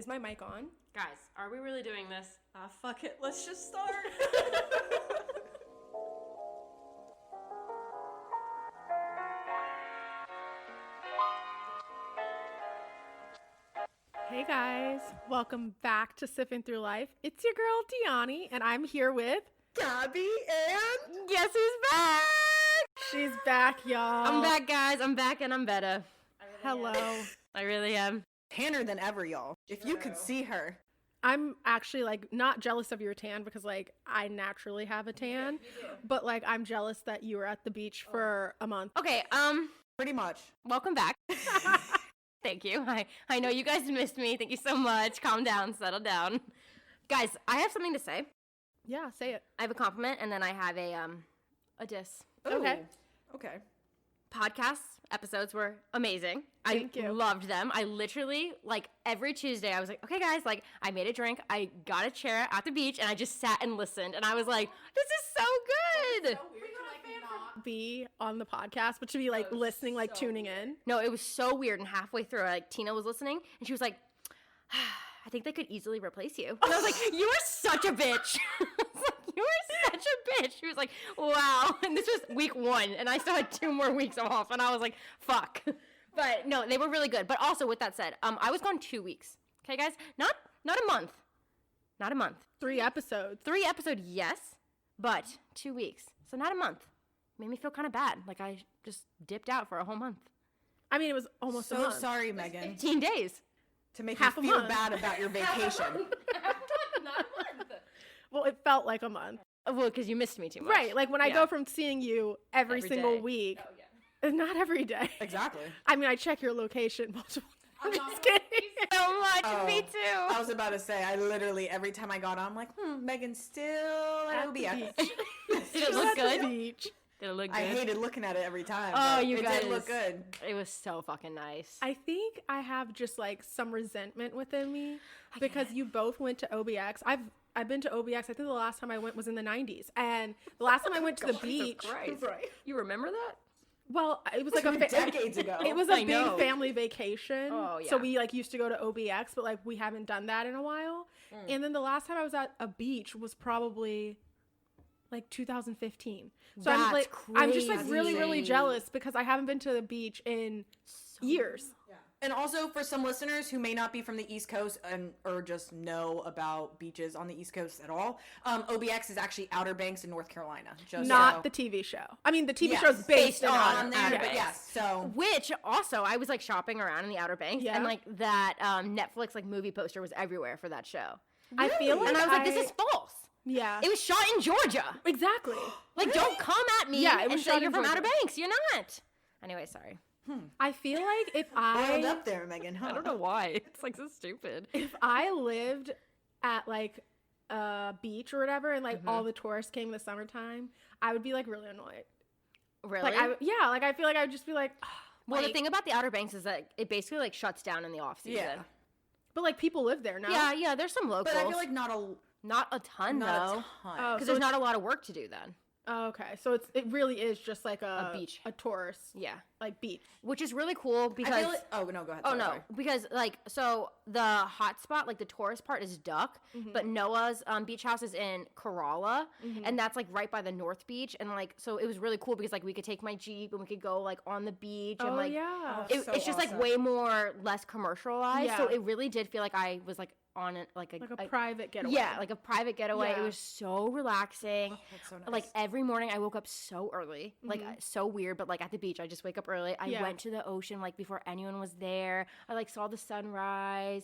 Is my mic on? Guys, are we really doing this? Fuck it. Let's just start. Hey guys, welcome back to Sipping Through Life. It's your girl DeAnni, and I'm here with Gaby and Guess who's back? she's back, y'all. I'm back, guys. I'm back and I'm better. Hello. I really am. tanner than ever, y'all. If you could see her. I'm actually like not jealous of your tan because like I naturally have a tan, but like I'm jealous that you were at the beach for a month. Okay, Pretty much. welcome back. Thank you. I know you guys missed me. Thank you so much. Calm down, settle down. Guys, I have something to say. Yeah, say it. I have a compliment and then I have a diss. Okay. Ooh. Okay. Podcast episodes were amazing. Thank you. Loved them. I literally, like, every Tuesday, I was like, okay, guys, like, I made a drink, I got a chair at the beach, and I just sat and listened, and I was like, this is so good. Be on the podcast, but to be like listening, like tuning in. No, it was so weird, and halfway through, like, Tina was listening, and she was like, I think they could easily replace you. And I was like, you are such a bitch. I was like, you are such a bitch. She was like, wow. And this was week 1, and I still had 2 more weeks off, and I was like, fuck. But no, they were really good. But also, with that said, I was gone 2 weeks. Okay, guys? Not a month. Not a month. 3 episodes. 3 episodes, yes, but 2 weeks. So not a month. Made me feel kind of bad. Like I just dipped out for a whole month. I mean, it was almost a So month. sorry, Megan, 15 days. to make Half you a feel month. bad about your vacation. Not a month. Well, it felt like a month. Well, because you missed me too much. Right. Like when I Yeah. go from seeing you every Every single day. week, Oh, yeah. not every day. Exactly. I mean, I check your location multiple times. I'm just kidding. So much. Oh, Me too. I was about to say, I literally, every time I got on, I'm like, Megan's still at At the OBS. beach. Did it She's look at the good? beach. Did it look good? I hated looking at it every time. Oh, but you it guys. did look good. It was so fucking nice. I think I have just like some resentment within me because you both went to OBX. I've been to OBX. I think the last time I went was in the 90s. And the last time I went to the beach, Right. You remember that? well, it was like a decades ago. It was a I big know. family vacation. Oh, So yeah. we like used to go to OBX, but like we haven't done that in a while. And then the last time I was at a beach was probably like 2015. So That's I'm just like really, really crazy. jealous because I haven't been to the beach in years. And also for some listeners who may not be from the East Coast or just know about beaches on the East Coast at all, OBX is actually Outer Banks in North Carolina. Just Not so. the TV show. I mean, the TV Yes, show's based based on on there, Outer but Banks. yes. So Which also, I was like shopping around in the Outer Banks, Yeah. and like that Netflix like movie poster was everywhere for that show. I feel like And I was like, this is false. yeah, It was shot in Georgia. exactly. Like, don't come at me Yeah, it and was say shot you're in from Outer Georgia. Banks. You're not. Anyway, sorry. I feel like if boiled I up there, Megan. Huh? why. It's like so stupid. if I lived at like a beach or whatever, and like all the tourists came in the summertime, I would be like really annoyed. Really? Like like I feel like I would just be like, well, the like- thing about the Outer Banks is that it basically like shuts down in the off season. Yeah. but like people live there now. Yeah, there's some locals. But I feel like not a not a ton not though, a ton. Oh, because so there's not a lot of work to do then. Oh, okay, so it really is just like a beach. a tourist Yeah, like beach. which is really cool because. I feel like, oh no, go ahead. Oh Sorry, no, sorry. because like so the hot spot, like the tourist part is Duck, but Noah's beach house is in Corolla, and that's like right by the North Beach, and like so it was really cool because like we could take my Jeep and we could go like on the beach and Oh like yeah. So it's just awesome. like way more less commercialized, so Yeah. it really did feel like I was like on it like like a private getaway. yeah, like a private getaway. Yeah. It was so relaxing. That's so nice. Like every morning I woke up so early, like so weird, but like at the beach I just wake up early. I Yeah. went to the ocean like before anyone was there. I like saw the sunrise.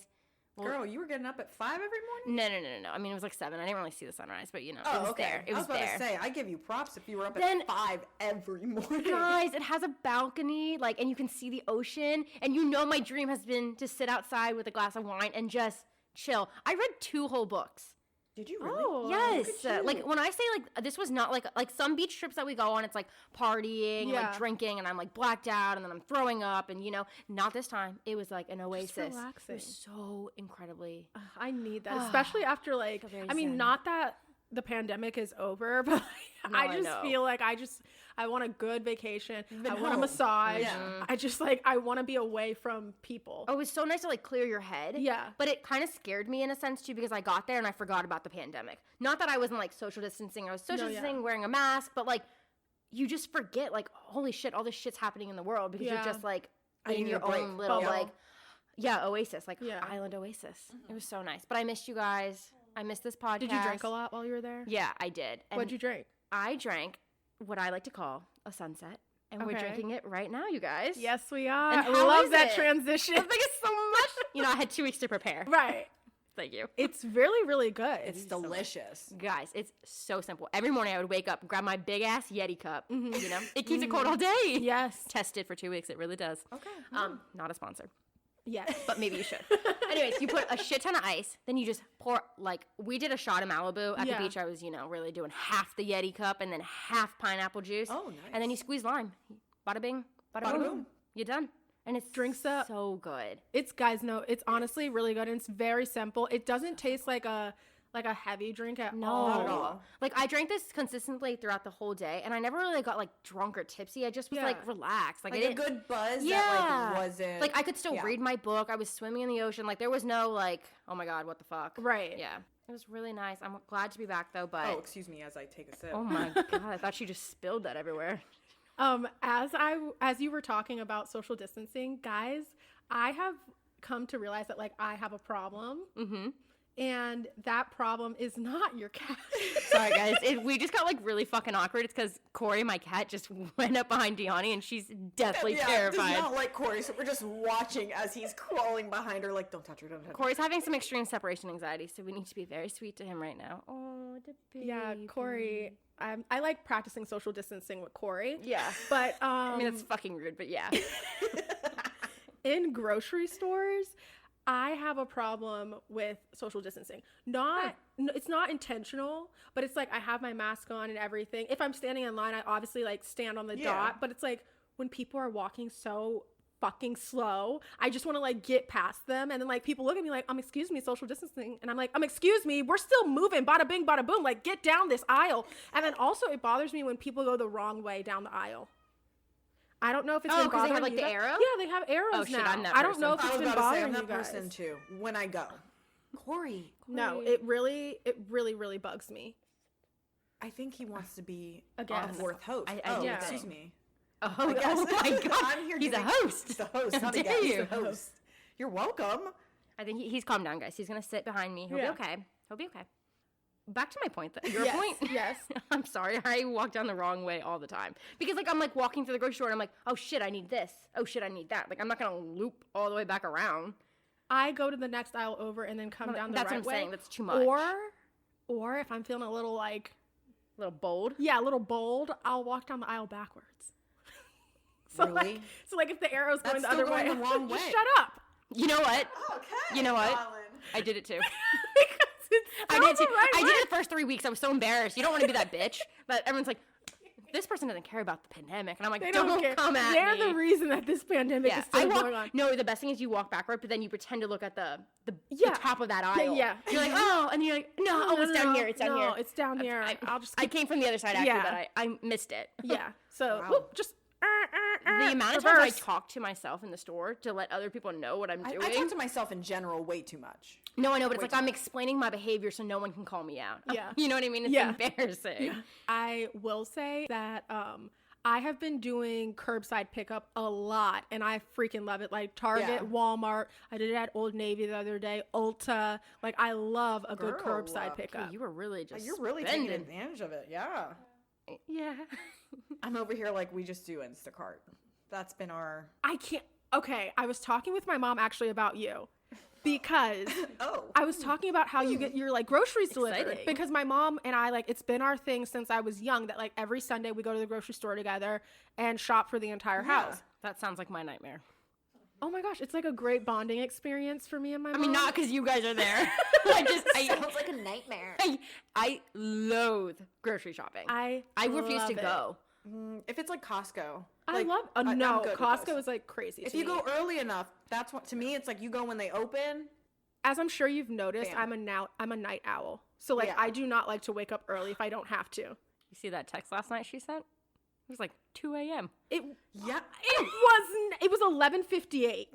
Girl, you were getting up at 5 every morning? No. I mean, it was like 7. I didn't really see the sunrise, but you know, Oh, it was okay. there. It I was was about there. to say, I give you props if you were up Then- at 5 every morning. Guys, it has a balcony, like, and you can see the ocean. And you know, my dream has been to sit outside with a glass of wine and just chill. I read 2 whole books. Did you really? Oh Yes, look at you. like when I say like this was not like some beach trips that we go on. It's like partying, and, Yeah. like drinking, and I'm like blacked out, and then I'm throwing up, and you know, not this time. It was like an oasis. It relaxing. was so incredibly. I need that, especially after like Feel very I mean, zen. not that the pandemic is over, but No, I I just know. feel like I want a good vacation. been I want a home. massage. Yeah. I just I want to be away from people. Oh, it was so nice to like clear your head. Yeah. But it kind of scared me in a sense too because I got there and I forgot about the pandemic. Not that I wasn't like social distancing. I was social No, yeah. distancing, wearing a mask, but like you just forget like holy shit, all this shit's happening in the world because Yeah. you're just like I in need your a break. own little Bubble. like Oasis, like Yeah. island Oasis. It was so nice. But I missed you guys. I missed this podcast. Did you drink a lot while you were there? Yeah, I did. And What'd you drink? I drank what I like to call a sunset. And we're Okay. drinking it right now, you guys. Yes, we are. And I how love is that it? transition. Thank you so much. You know, I had 2 weeks to prepare. Right. Thank you. It's really, really good. It's delicious. Guys, it's so simple. Every morning I would wake up, grab my big ass Yeti cup. Mm-hmm. You know, it keeps it cold all day. Yes. Tested for 2 weeks. It really does. Okay. Not a sponsor, Yes. but maybe you should. Anyways, you put a shit ton of ice, then you just pour we did a shot of Malibu at Yeah. the beach. I was, really doing half the Yeti cup and then half pineapple juice. Oh, And then you nice. squeeze lime. Bada bing, bada, Bada boom. boom. You're done. And it's Drinks up. so good. It's it's honestly really good and it's very simple. It doesn't taste like a heavy drink at all. Not at all. Like I drank this consistently throughout the whole day, and I never really got like drunk or tipsy. I just was Yeah. like relaxed. Like, Like I a didn't. good buzz Yeah. that like wasn't Like I could still yeah. read my book. I was swimming in the ocean. Like there was no like, oh my god, what the fuck. Right. Yeah. It was really nice. I'm glad to be back though. But Oh, excuse me as I take a sip. oh my god, I thought you just spilled that everywhere. As you were talking about social distancing, guys, I have come to realize that I have a problem. Mm-hmm. And that problem is not your cat. Sorry guys, we just got like really fucking awkward. It's because Corey, my cat, just went up behind DeAnni, and she's deathly terrified. Does not like Corey, so we're just watching as he's crawling behind her, like, don't touch her, don't touch her. Corey's having some extreme separation anxiety, so we need to be very sweet to him right now. Oh, the baby. Yeah, Corey. I like practicing social distancing with Corey. Yeah. But I mean, that's fucking rude, but yeah. in grocery stores, I have a problem with social distancing. It's not intentional, but it's like I have my mask on and everything. If I'm standing in line, I obviously stand on the dot, but it's like when people are walking so fucking slow, I just want to get past them, and then people look at me like, excuse me, social distancing, and I'm like, excuse me, we're still moving, bada bing, bada boom, get down this aisle. And then also it bothers me when people go the wrong way down the aisle. I don't know if it's been 'cause they have, bothering you the guys. arrow? Yeah, they have arrows Oh, shit, now. I'm that I don't know if person. it's I was been about to say, bothering I'm you that guys. person too, when I go. Corey. No, it really, really bugs me. I think he wants to be A a guest. fourth host. I do excuse think. me. Oh, I guess. oh my god. I'm here He's a giving- host. He's the host, How not a dare guest. He's you. the host. You're welcome. I think he's calmed down, guys. He's gonna sit behind me. He'll Yeah. be okay. He'll be okay. Back to my point. Your Yes, point? yes. I'm sorry. I walk down the wrong way all the time. Because I'm walking through the grocery store and I'm like, oh shit, I need this. Oh shit, I need that. I'm not gonna loop all the way back around. I go to the next aisle over and then come down the That's right what I'm way. saying. That's too much. Or if I'm feeling a little a little bold. a little bold, I'll walk down the aisle backwards. So Really? if the arrow's going That's the still other way, going the wrong just way. shut up. You know what? Okay. You know what? I did it too. Because it's I did it the too. right I way. did it the first 3 weeks. I was so embarrassed. You don't want to be that bitch. But everyone's like, this person doesn't care about the pandemic. And I'm like, They don't care. come at They're me. the reason that this pandemic Yeah, is still I walk. going on. No, the best thing is you walk backward, but then you pretend to look at the Yeah. top of that aisle. yeah. You're like, oh, and you're like, no, oh, it's down here. It's down here. It's down here. I'll just I keep, came from the other side actually, Yeah. but I missed it. yeah. So Wow. whoop, just The amount of times I reverse. talk to myself in the store to let other people know what I'm doing. I talk to myself in general way too much. No, I know, but it's Way like too I'm much. explaining my behavior so no one can call me out. Yeah. You know what I mean? It's Yeah. embarrassing. I will say that I have been doing curbside pickup a lot, and I freaking love it. Target, Yeah. Walmart. I did it at Old Navy the other day. Ulta. I love a good Girl, curbside Okay, pickup. you were really just You're really spending. taking advantage of it. Yeah. Yeah. I'm over here we just do Instacart. That's been our. I can't. Okay, I was talking with my mom actually about you because Oh. I was talking about how you get your groceries delivered Exciting. because my mom and I it's been our thing since I was young that every Sunday we go to the grocery store together and shop for the entire house. That sounds like my nightmare. Oh my gosh, it's a great bonding experience for me and my mom. I mean, not because you guys are there. Sounds like a nightmare. I loathe grocery shopping. I refuse love to it. go. If it's Costco. I love. I'm No, good with Costco those. is crazy. If to you me. go early enough, that's what to me. It's you go when they open. As I'm sure you've noticed, Bam. I'm a night owl. So, like, Yeah. I do not like to wake up early if I don't have to. You see that text last night she sent? It was like 2 a.m. It Yeah. was 11:58.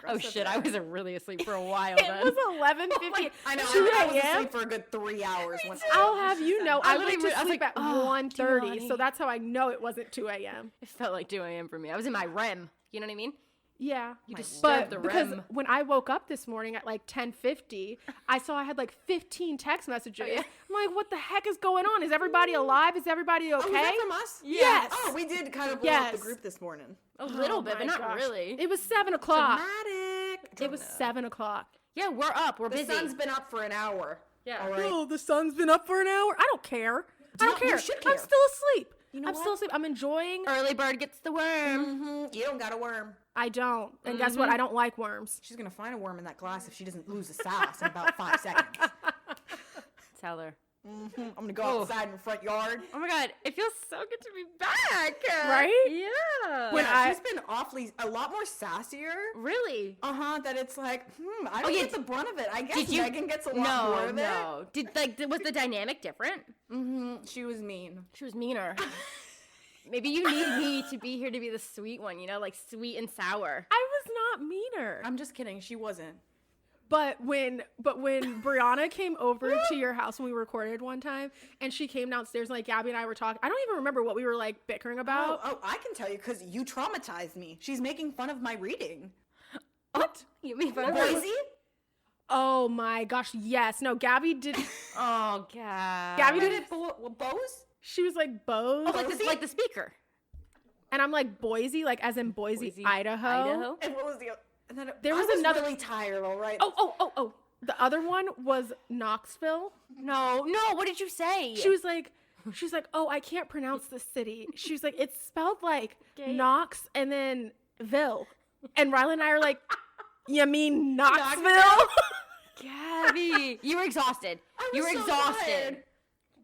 Oh shit, I was really asleep for a while It then. was 11:58. I know. 2 I was a.m. asleep for a good 3 hours. Once I'll have you know, I went to I was sleep like, at oh, 1:30, DeAnni. so that's how I know it wasn't 2 a.m. It felt like 2 a.m. for me. I was in my REM. You know what I mean? Yeah, You disturbed but the because REM. when I woke up this morning at like 10:50, I saw I had like 15 text messages. yeah. I'm like, what the heck is going on? Is everybody alive? Is everybody okay? Oh, was that from us? Yes. Oh, we did kind of blow up the Yes. group this morning. A little bit, my but not gosh. really. It was 7 o'clock. Dramatic. It was 7 o'clock. Yeah, we're up. We're The busy. sun's been up for an hour. Yeah. All right. Oh, the sun's been up for an hour. I don't care. I don't You care. should I'm care. still asleep. You know I'm what? still asleep. I'm enjoying. Early bird gets the worm. Mm-hmm. You don't got a worm. I don't. And guess what? I don't like worms. She's gonna find a worm in that glass if she doesn't lose the sauce in about 5 seconds. Tell her. I'm gonna go outside in the front yard. Oh my god, it feels so good to be back. Right? Yeah. When Yeah, I- she's been a lot more sassier. Really? That it's like, I don't yeah, get the brunt of it. I guess Did you? Megan gets a lot more of no. Did was the dynamic different? it. She was mean. She was meaner. Maybe you need me to be here to be the sweet one, you know, like sweet and sour. I was not meaner. I'm just kidding. She wasn't. But when Brianna came over to your house when we recorded one time, and she came downstairs, and like Gaby and I were talking, I don't even remember what we were like bickering about. Oh, I can tell you because you traumatized me. She's making fun of my reading. What? You made fun of Boise? Oh my gosh, yes. No, Gaby did. Oh god. Gaby Did did. it Bose? She was like Bose, like the speaker. and I'm like Boise, like as in Boise, Idaho. And what was the? And then There was I was another- really tired. All right. Oh. The other one was Knoxville. No. What did you say? She was like, oh, I can't pronounce the city. She was like, it's spelled like Knox and then Ville. And Riley and I are like, you mean Knoxville? Gaby, you were exhausted. You were so exhausted. tired.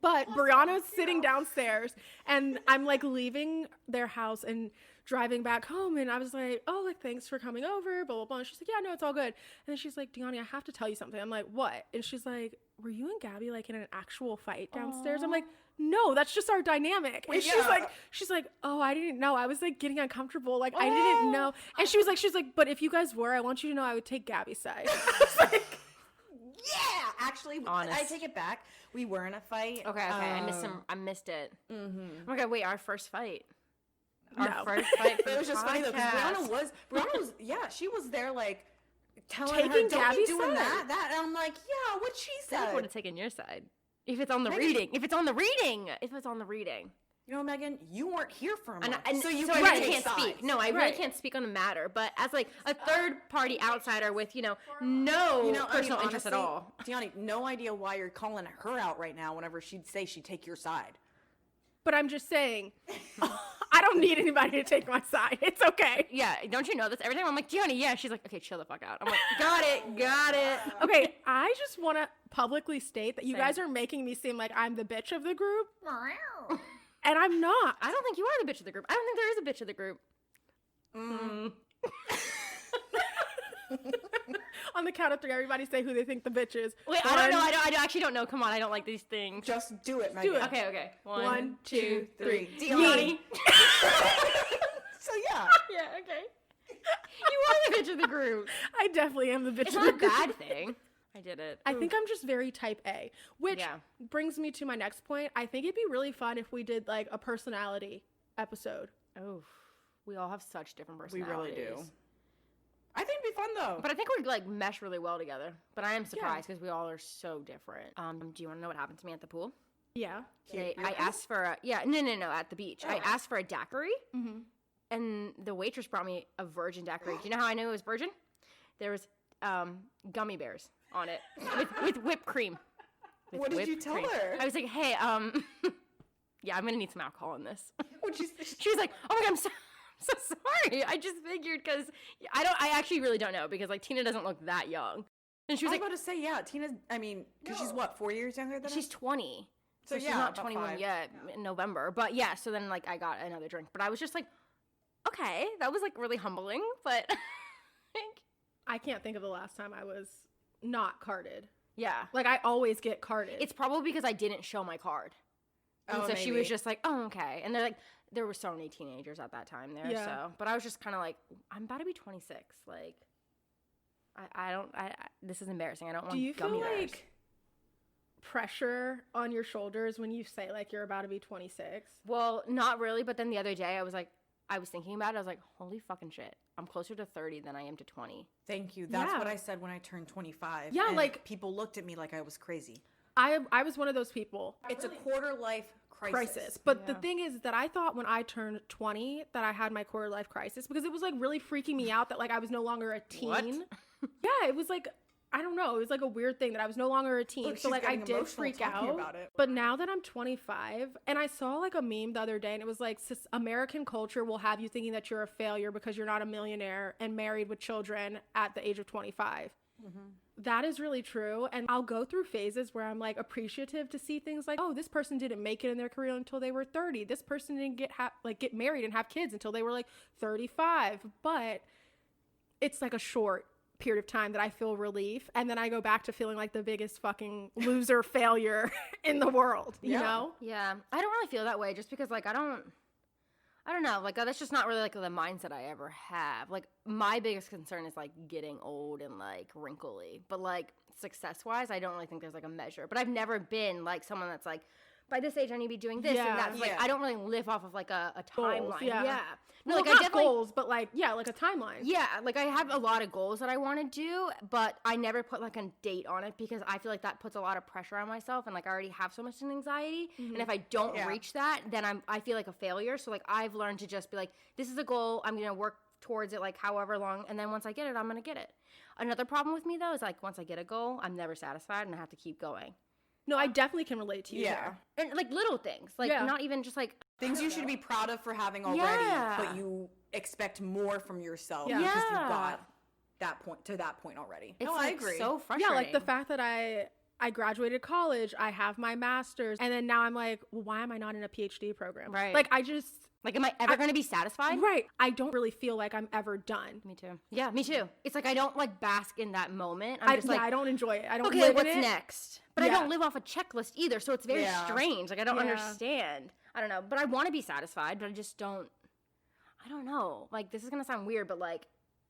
But Brianna's sitting downstairs, and I'm like leaving their house and driving back home, and I was like, oh, like thanks for coming over, blah blah blah. And she's like, yeah, no, it's all good. And then she's like, DeAnni, I have to tell you something. I'm like, what? And she's like, were you and Gaby like in an actual fight downstairs? I'm like, no, that's just our dynamic. And she's like, oh, I didn't know. I was like getting uncomfortable, like I didn't know. And she was like, but if you guys were, I want you to know I would take Gaby's side. I was like, Yeah, actually, Honest. I take it back. We were in a fight. Okay. I missed it. Mm-hmm. Oh my god, wait, our first fight. No. Our first fight. But it was just funny though because Brianna was she was there like telling Taking her, don't Gaby's be doing side. that. And I'm like, yeah, what she I said. would have taken your side. If it's on the Maybe- reading. If it's on the reading. You know, Megan, you weren't here for a month, And so you I can't really take can't sides. speak. No, I really Right. can't speak on the matter. But as like a third party outsider with, no personal interest at all. DeAnni, no idea why you're calling her out right now whenever she'd say she'd take your side. but I'm just saying, I don't need anybody to take my side. It's okay. Yeah, don't you know this? Every time I'm like, DeAnni, yeah. She's like, okay, chill the fuck out. I'm like, got it. Okay, I just want to publicly state that you Same. guys are making me seem like I'm the bitch of the group, and I'm not. I don't think you are the bitch of the group. I don't think there is a bitch of the group. On the count of three, everybody say who they think the bitch is. Wait, I don't know. I actually don't know. Come on, I don't like these things. Just do it, Megan. it. Okay. 1, 2, 3. DeAnni. So yeah. Yeah, okay. You are the bitch of the group. I definitely am the bitch It's of not the a group. bad thing. I did it. I think I'm just very type A, which Yeah. brings me to my next point. I think it'd be really fun if we did like a personality episode. Oh, we all have such different We personalities. really do. I think it'd be fun though. But I think we'd like mesh really well together. But I am surprised because we all are so different. Do you want to know what happened to me at the pool? Yeah. I asked for a no at the beach. I asked for a daiquiri, and the waitress brought me a virgin daiquiri. Do you know how I knew it was virgin? There was gummy bears on it with whipped cream. With What did you whipped tell cream. her? I was like, hey, yeah, I'm gonna need some alcohol in this. What'd you say? She was like, oh my god, I'm so sorry. I just figured because I actually really don't know because like Tina doesn't look that young. And she I was was like, about to say, yeah, Tina's, I mean, because she's what, 4 years younger than she's us? 20. So she's yeah, not about 21 5. yet in November. But yeah, so then like I got another drink. But I was just like, okay, that was like really humbling. But I can't think of the last time I was not carded. Yeah. Like, I always get carded. It's probably because I didn't show my card. And so she was just like, oh, okay. And they're like, there were so many teenagers at that time there. Yeah. So, but I was just kind of like, I'm about to be 26. Like, this is embarrassing. I don't want Do you gummy feel bears. like pressure on your shoulders when you say, like, you're about to be 26? Well, not really. But then the other day I was thinking about it. I was like, holy fucking shit. I'm closer to 30 than I am to 20. Thank you. That's Yeah. what I said when I turned 25. Yeah, and like- people looked at me like I was crazy. I was one of those people. It's a quarter life crisis. But the thing is that I thought when I turned 20 that I had my quarter life crisis because it was like really freaking me out that like I was no longer a teen. What? Yeah, it was like, I don't know. It was like a weird thing that I was no longer a teen. Look, so she's like I getting did emotional freak talking out. about it. But now that I'm 25 and I saw like a meme the other day and it was like American culture will have you thinking that you're a failure because you're not a millionaire and married with children at the age of 25. Mm-hmm. That is really true. And I'll go through phases where I'm like appreciative to see things like, oh, this person didn't make it in their career until they were 30. This person didn't get married and have kids until they were like 35. But it's like a short period of time that I feel relief. And then I go back to feeling like the biggest fucking loser failure in the world, you know? Yeah. I don't really feel that way just because like I don't know. Like, that's just not really, like, the mindset I ever have. Like, my biggest concern is, like, getting old and, like, wrinkly. But, like, success-wise, I don't really think there's, like, a measure. But I've never been, like, someone that's, like, by this age, I need to be doing this and that. Like, I don't really live off of, like, a timeline. Goals, yeah. No, Well, like, I not definitely... goals, but, like, yeah, like a timeline. Yeah, like, I have a lot of goals that I want to do, but I never put, like, a date on it because I feel like that puts a lot of pressure on myself, and, like, I already have so much anxiety, and if I don't reach that, then I feel like a failure, so, like, I've learned to just be like, this is a goal, I'm going to work towards it, like, however long, and then once I get it, I'm going to get it. Another problem with me, though, is, like, once I get a goal, I'm never satisfied, and I have to keep going. No, I definitely can relate to you there. And, like, little things, like, not even just, like... Things you should be proud of for having already, but you expect more from yourself because you got that point already. It's I agree. So frustrating. Yeah, like the fact that I graduated college, I have my master's, and then now I'm like, well, why am I not in a PhD program? Right. Like, I just... Like, am I ever going to be satisfied? Right. I don't really feel like I'm ever done. Me too. Yeah, me too. It's like I don't, like, bask in that moment. I'm just like... I don't enjoy it. I don't okay, live what's in it. next? But I don't live off a checklist either, so it's very strange. Like, I don't Yeah. understand. I don't know. But I want to be satisfied, but I just don't... I don't know. Like, this is going to sound weird, but, like,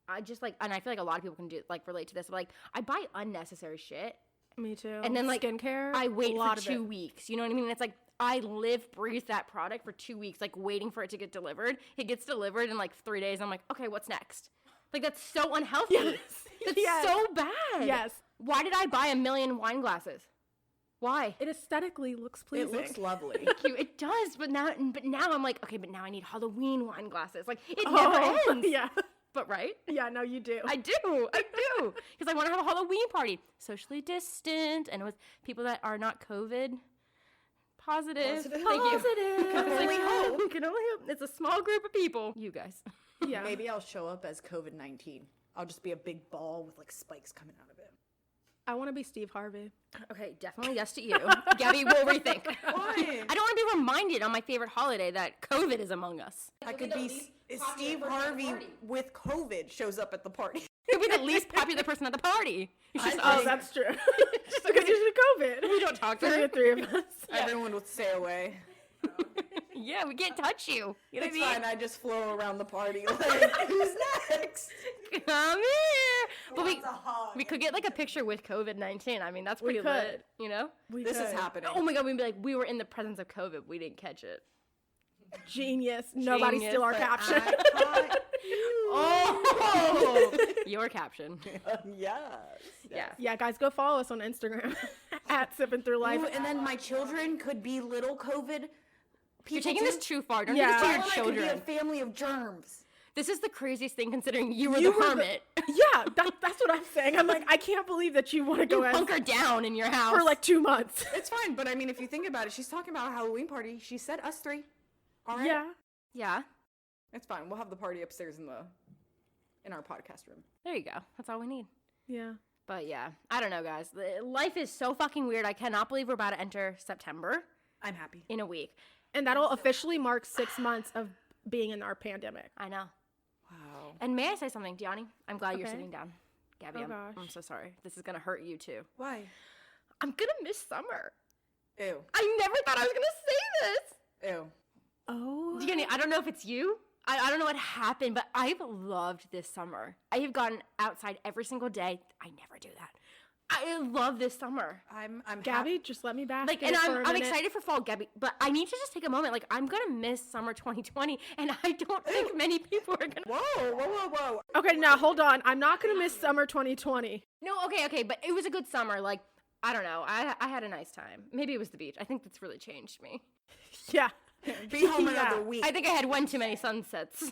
I just, like... And I feel like a lot of people can do like relate to this, but, like, I buy unnecessary shit. Me too. And then, like, skincare, I wait a lot for 2 weeks. You know what I mean? It's like, I live, breathe that product for 2 weeks, like, waiting for it to get delivered. It gets delivered in, like, 3 days. I'm like, okay, what's next? Like, that's so unhealthy. Yes. That's so bad. Yes. Why did I buy 1 million wine glasses? Why? It aesthetically looks pleasing. It looks lovely. Thank you. It does, but now I'm like, okay, but now I need Halloween wine glasses. Like, it never ends. Yeah. But right? Yeah, no, you do. I do. Because I want to have a Halloween party. Socially distant and with people that are not COVID positive. Thank you. Can only hope. We can only hope. It's a small group of people. You guys. Yeah. Maybe I'll show up as COVID-19. I'll just be a big ball with like spikes coming out of it. I want to be Steve Harvey. Okay, definitely yes to you. Gabby will rethink. Why? I don't want to be reminded on my favorite holiday that COVID is among us. I could be Steve Harvey with COVID shows up at the party. You'll be the least popular person at the party. It's just us. That's true. Just because you're COVID. We don't talk to There's her. the three of us. Everyone would stay away. Yeah, we can't touch you. You know It's what I fine. mean? I just flow around the party. Like, who's next? Come here. But Wants a hug. we could get like a picture with COVID-19. I mean, that's pretty could. lit, you know? This is happening. Oh my God, we'd be like, we were in the presence of COVID. We didn't catch it. Genius. Nobody Genius, steal our but caption. Oh, your caption. Yes. Yeah. Yeah, guys, go follow us on Instagram at Sipping Through Life. Ooh, and then my children could be little COVID people. You're taking this too far. Don't Yeah. do this to your I could children. be a family of germs. This is the craziest thing considering you were the hermit. Yeah, that's what I'm saying. I'm like, I can't believe that you want to go You as hunker down in your house. for like 2 months. It's fine, but I mean, if you think about it, she's talking about a Halloween party. She said us three. All right. Yeah. Yeah. It's fine. We'll have the party upstairs in our podcast room. There you go. That's all we need. Yeah. But yeah, I don't know, guys. Life is so fucking weird. I cannot believe we're about to enter September I'm happy. in a week. And that'll officially mark 6 months of being in our pandemic. I know. Wow. And may I say something, DeAnni? I'm glad you're Okay. sitting down. Gabby, Oh, I'm gosh. so sorry. This is going to hurt you too. Why? I'm gonna miss summer. Ew. I never thought I was gonna say this. Ew. Oh. DeAnni, I don't know if it's you. I don't know what happened, but I've loved this summer. I have gotten outside every single day. I never do that. I love this summer. I'm Gabby, just let me bask Like, in and it for a I'm minute. excited for fall, Gaby, but I need to just take a moment. Like, I'm gonna miss summer 2020, and I don't think many people are gonna. Whoa. Okay, now hold on. I'm not going to miss summer 2020. No, okay, but it was a good summer. Like, I don't know. I had a nice time. Maybe it was the beach. I think that's really changed me. Yeah. Be home Yeah. another week. I think I had one too many sunsets.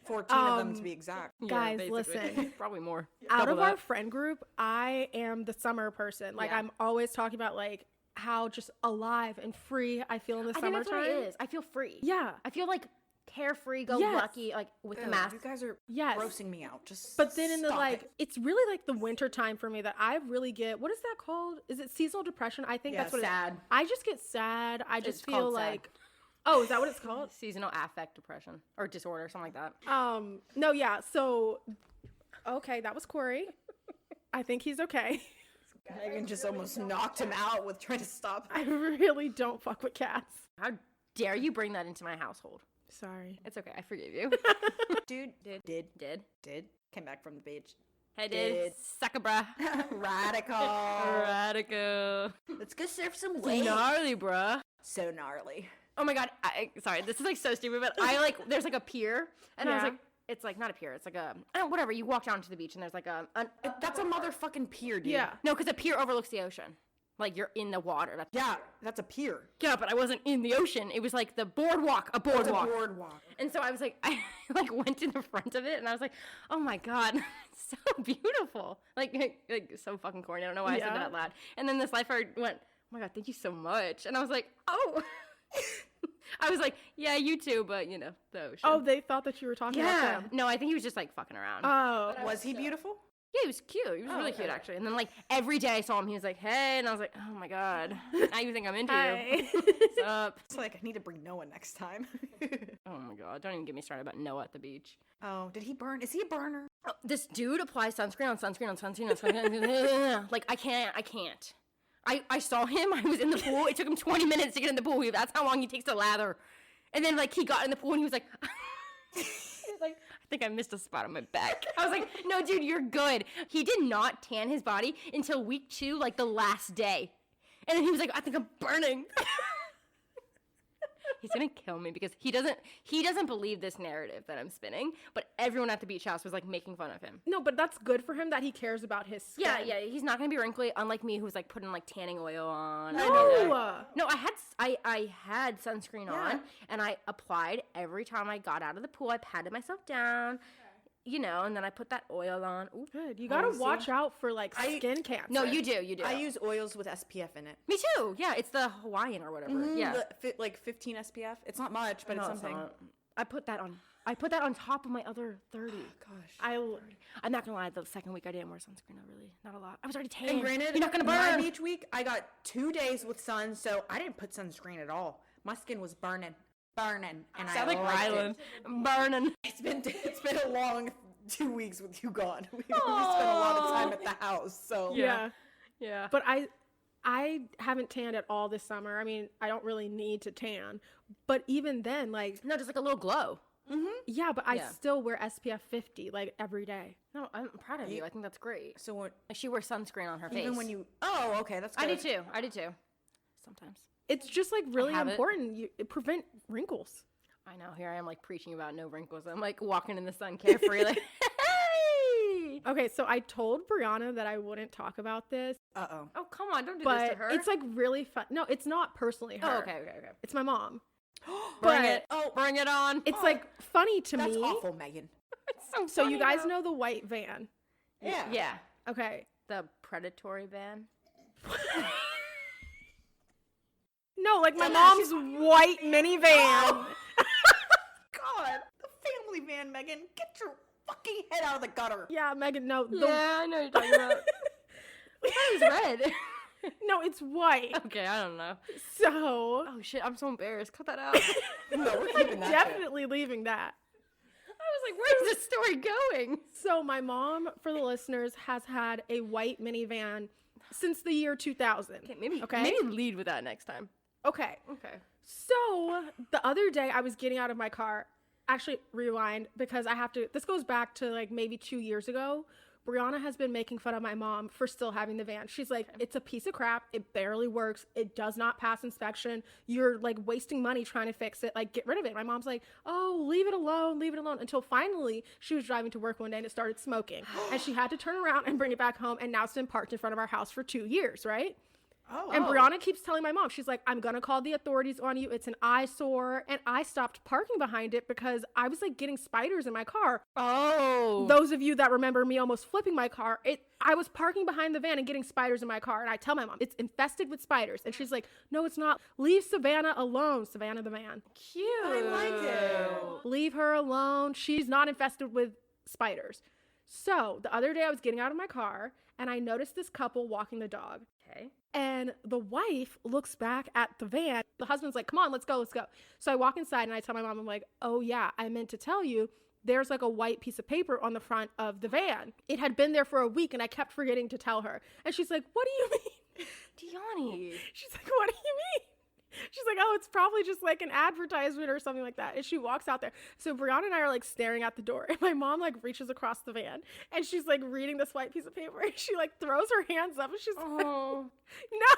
14 of them to be exact. Guys, basically. listen. Probably more. Out Double of our that. friend group, I am the summer person. Like, Yeah. I'm always talking about, like, how just alive and free I feel in the I think that's summertime. what it is. I feel free. Yeah. I feel like carefree, go Yes. lucky, like with the Ew, mask. You guys are Yes. grossing me out. Just But then in the, stop like, it. it's really, like, the winter time for me that I really get, what is that called? Is it seasonal depression? I think Yeah, that's what sad. it is. I just get sad. I just It's feel called sad. like, oh, is that what it's called? Seasonal affect depression or disorder, something like that. No, yeah. So, okay, that was Corey. I think he's okay. Megan just almost knocked him out with trying to stop. I really don't fuck with cats. How dare you bring that into my household? Sorry. It's okay. I forgive you. Dude, did came back from the beach. Hey, dude. Sucker, bruh. Radical. Radical. Let's go surf some It's waves. gnarly, bruh. So gnarly. Oh my god. Sorry, this is like so stupid, but I like, there's like a pier, and I was Yeah. like, it's like not a pier, it's like a, whatever, you walk down to the beach and there's like That's a motherfucking pier, dude. Yeah. no, because a pier overlooks the ocean. Like you're in the water. That's Yeah, that's a pier. Yeah, but I wasn't in the ocean. It was like the boardwalk, a It's a boardwalk. boardwalk. And so I was like, I like went to the front of it and I was like, oh my God, it's so beautiful. Like so fucking corny. I don't know why I said that Yeah. out loud. And then this lifeguard went, oh my God, thank you so much. And I was like, oh. I was like, yeah, you too, but you know, the ocean. Oh, they thought that you were talking about yeah. them. No, I think he was just like fucking around. Oh. Was he beautiful? Yeah, he was cute. He was really cute, actually. And then, like, every day I saw him, he was like, hey. And I was like, oh, my God. Now you think I'm into Hi. you. What's up? It's like, I need to bring Noah next time. Oh, my God. Don't even get me started about Noah at the beach. Oh, did he burn? Is he a burner? Oh, this dude applies sunscreen on sunscreen on sunscreen on sunscreen. Like, I can't. I saw him. I was in the pool. It took him 20 minutes to get in the pool. That's how long he takes to lather. And then, like, he got in the pool and he was like... he was like, I think I missed a spot on my back. I was like, no, dude, you're good. He did not tan his body until week 2, like the last day. And then he was like, I think I'm burning. He's gonna kill me because he doesn't believe this narrative that I'm spinning, but everyone at the beach house was like making fun of him. No, but that's good for him that he cares about his skin. Yeah, he's not gonna be wrinkly, unlike me who's like putting like tanning oil on. No. No, I had sunscreen on and I applied every time I got out of the pool. I patted myself down, you know, and then I put that oil on. Ooh. Good. You gotta watch out for like skin cancer. No, you do. I use oils with SPF in it. Me too. Yeah, it's the Hawaiian or whatever. Yeah. Like 15 SPF. It's not much, but it's No, something. not. I put that on top of my other 30. Gosh. I'm not gonna lie. The second week I didn't wear sunscreen. Not a lot. I was already tan. And granted, you're not gonna my burn. beach week, I got 2 days with sun, so I didn't put sunscreen at all. My skin was burning, and Sound like liked Rylan. it. Burning. It's been a long 2 weeks with you gone. We spent a lot of time at the house, so Yeah. Yeah. But I haven't tanned at all this summer. I mean, I don't really need to tan. But even then, like, No, just like a little glow. yeah, but I Yeah. still wear SPF 50 like every day. No, I'm proud of you. I think that's great. So what, Like she wears sunscreen on her face. even when you okay, that's good. I do too. Sometimes. It's just like really have it. important. It prevent wrinkles. I know. Here I am, like preaching about no wrinkles. I'm like walking in the sun carefree, like, hey. Okay, so I told Brianna that I wouldn't talk about this, Uh-oh. Oh come on! Don't do this to but her. it's like really fun. No, it's not personally her. Oh, okay. It's my mom. Bring But it. Oh, bring it on. It's like funny to That's me. awful, Megan. It's so So you funny, guys though. know the white van. Yeah. Yeah. Okay. The predatory van. No, like my mom's white minivan. God, the family van, Megan. Get your fucking head out of the gutter. Yeah, Megan, no. Yeah, I know what you're talking about. I thought it was red. No, it's white. Okay, I don't know. So Oh shit, I'm so embarrassed. Cut that out. No, we're keeping that shit. definitely leaving that. I was like, where's this story going? So my mom, for the listeners, has had a white minivan since the year 2000. Okay, maybe lead with that next time. Okay. So the other day I was getting out of my car. Actually, rewind, because this goes back to like maybe 2 years ago. Brianna has been making fun of my mom for still having the van. She's like, it's a piece of crap. It barely works. It does not pass inspection. You're like wasting money trying to fix it. Like, get rid of it. My mom's like, oh, leave it alone. Until finally she was driving to work one day and it started smoking. And she had to turn around and bring it back home. And now it's been parked in front of our house for 2 years, right? And Brianna keeps telling my mom, she's like, I'm going to call the authorities on you. It's an eyesore. And I stopped parking behind it because I was like getting spiders in my car. Oh. Those of you that remember me almost flipping my car, I was parking behind the van and getting spiders in my car. And I tell my mom, it's infested with spiders. And she's like, no, it's not. Leave Savannah alone. Savannah the van. Cute. I like it. Leave her alone. She's not infested with spiders. So the other day I was getting out of my car and I noticed this couple walking the dog. Okay. And the wife looks back at the van. The husband's like, come on, let's go. So I walk inside and I tell my mom, I'm like, oh yeah, I meant to tell you, there's like a white piece of paper on the front of the van. It had been there for a week and I kept forgetting to tell her. And she's like, what do you mean? DeAnni. She's like, what do you mean? She's like, oh, it's probably just like an advertisement or something like that. And she walks out there. So Brianna and I are like staring at the door. And my mom like reaches across the van. And she's like reading this white piece of paper. And she like throws her hands up. And she's like, no.